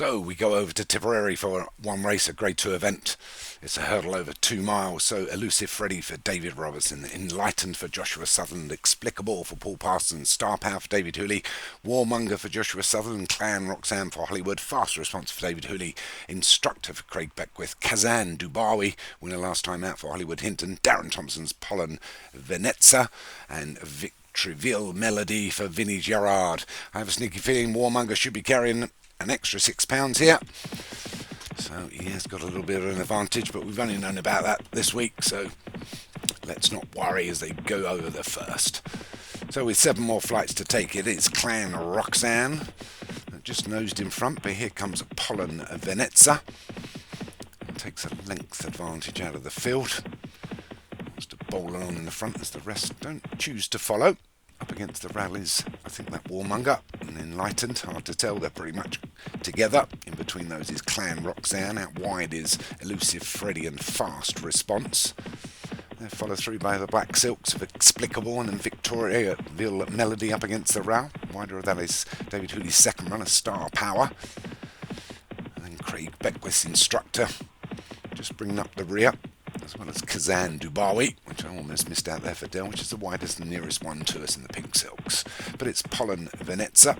So we go over to Tipperary for one race, a Grade 2 event. It's a hurdle over 2 miles, so Elusive Freddy for David Robertson, Enlightened for Joshua Sutherland, Explicable for Paul Parsons, Star Power for David Hooley, Warmonger for Joshua Sutherland, Clan Roxanne for Hollywood, Fast Response for David Hooley, Instructor for Craig Beckwith, Kazan Dubawi, winner last time out for Hollywood Hinton, Darren Thompson's Pollen Venezia, and Victorville Melody for Vinnie Gerard. I have a sneaky feeling Warmonger should be carrying an extra £6 here, so he has got a little bit of an advantage, but we've only known about that this week, so let's not worry as they go over the first. So with 7 more flights to take, it is Clan Roxanne that just nosed in front, but here comes Pollen Venezia and takes a length advantage out of the field. Wants to bowl along in the front as the rest don't choose to follow. Up against the rallies, I think that Warmonger and Enlightened, hard to tell, they're pretty much together. In between those is Clan Roxanne, out wide is Elusive Freddy and Fast Response. They're followed through by the Black Silks of Explicable and then Victoriaville Melody up against the row. Wider of that is David Hooley's second runner, Star Power. And then Craig Beckwith's Instructor, just bringing up the rear, as well as Kazan Dubawi, which I almost missed out there for Dell, which is the widest and nearest one to us in the pink silks. But it's Pollen Venezia.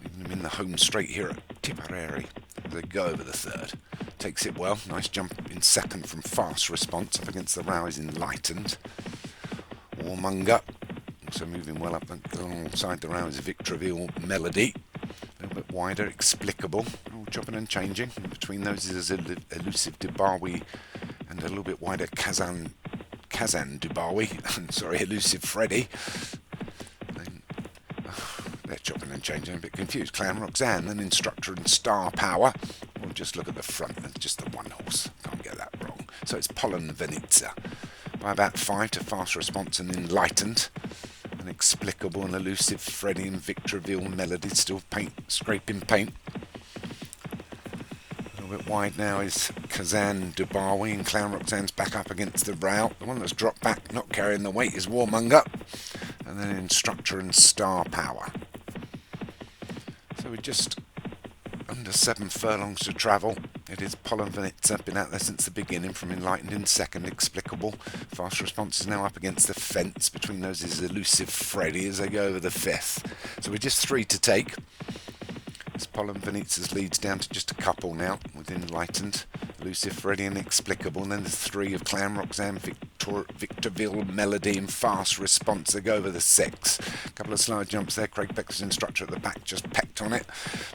Leaving him in the home straight here at Tipperary. They go over the third. Takes it well. Nice jump in second from Fast Response. Up against the row is Enlightened. Warmonger also moving well up alongside the row is Victorville Melody. A little bit wider, Explicable. All chopping and changing. In between those is Elusive Dubawi and a little bit wider Kazan Dubawi. And sorry, Elusive Freddy. They're chopping and changing. I'm a bit confused. Clan Roxanne, then Instructor and Star Power. We'll just look at the front. That's just the one horse. Can't get that wrong. So it's Pollen Venezia. By about 5 to Fast Response and Enlightened. Inexplicable and Elusive Freddy and Victorville Melody still scraping paint. A little bit wide now is Kazan Dubawi and Clan Roxanne's back up against the rail. The one that's dropped back, not carrying the weight, is Warmonger. And then Instructor and Star Power. So we're just under 7 furlongs to travel. It is Pollen Venezia, been out there since the beginning, from Enlightened in second, Explicable. Fast Response is now up against the fence. Between those is Elusive Freddy as they go over the 5th. So we're just 3 to take. As Pollen Venezia's leads down to just a couple now, with Enlightened, Elusive Freddy and Explicable, and then the 3 of Clan Roxanne, Victorville Melody and Fast Response. They go over the 6. A couple of slide jumps there. Craig Beckwith's Instructor at the back just pecked on it.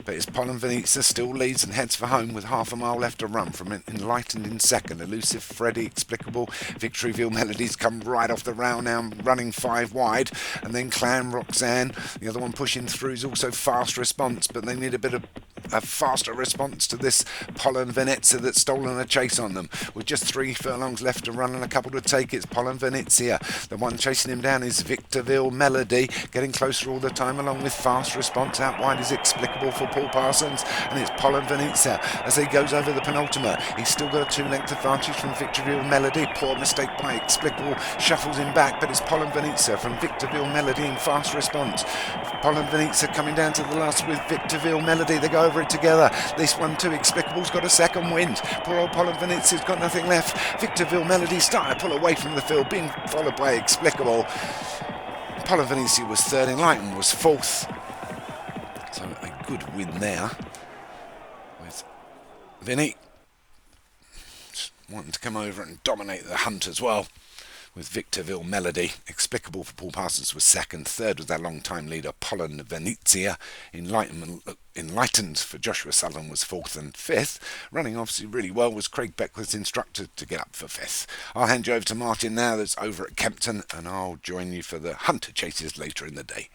But it's Pollen Venezia still leads and heads for home with half a mile left to run from Enlightened in second. Elusive Freddy, Explicable, Victorville Melody's come right off the rail now, running 5 wide. And then Clan Roxanne, the other one pushing through, is also Fast Response, but they need a bit of a faster response to this Pollen Venezia that's stolen a chase on them. With just 3 furlongs left to run and a couple to take, it's Pollen Venezia. The one chasing him down is Victorville Melody, getting closer all the time along with Fast Response. Out wide is Explicable for Paul Parsons, and it's Pollen Venezia as he goes over the penultimate. He's still got a 2-length advantage from Victorville Melody. Poor mistake by Explicable, shuffles him back, but it's Pollen Venezia from Victorville Melody in Fast Response. Pollen Venezia coming down to the last with Victorville Melody. They go over it together. This one too, Explicable's got a second wind. Poor old Pollen Venezia's got nothing left. Victorville Melody starting to pull away from the field, being followed by Explicable. Pollen Venezia was third, Enlightened was fourth. So a good win there with Vinny just wanting to come over and dominate the hunt as well. With Victorville Melody, Explicable for Paul Parsons was second. Third was that long-time leader Pollen Venezia. Enlightened for Joshua Sutherland was fourth, and fifth, running obviously really well, was Craig Beckwith's Instructor to get up for fifth. I'll hand you over to Martin now, that's over at Kempton, and I'll join you for the Hunter Chases later in the day.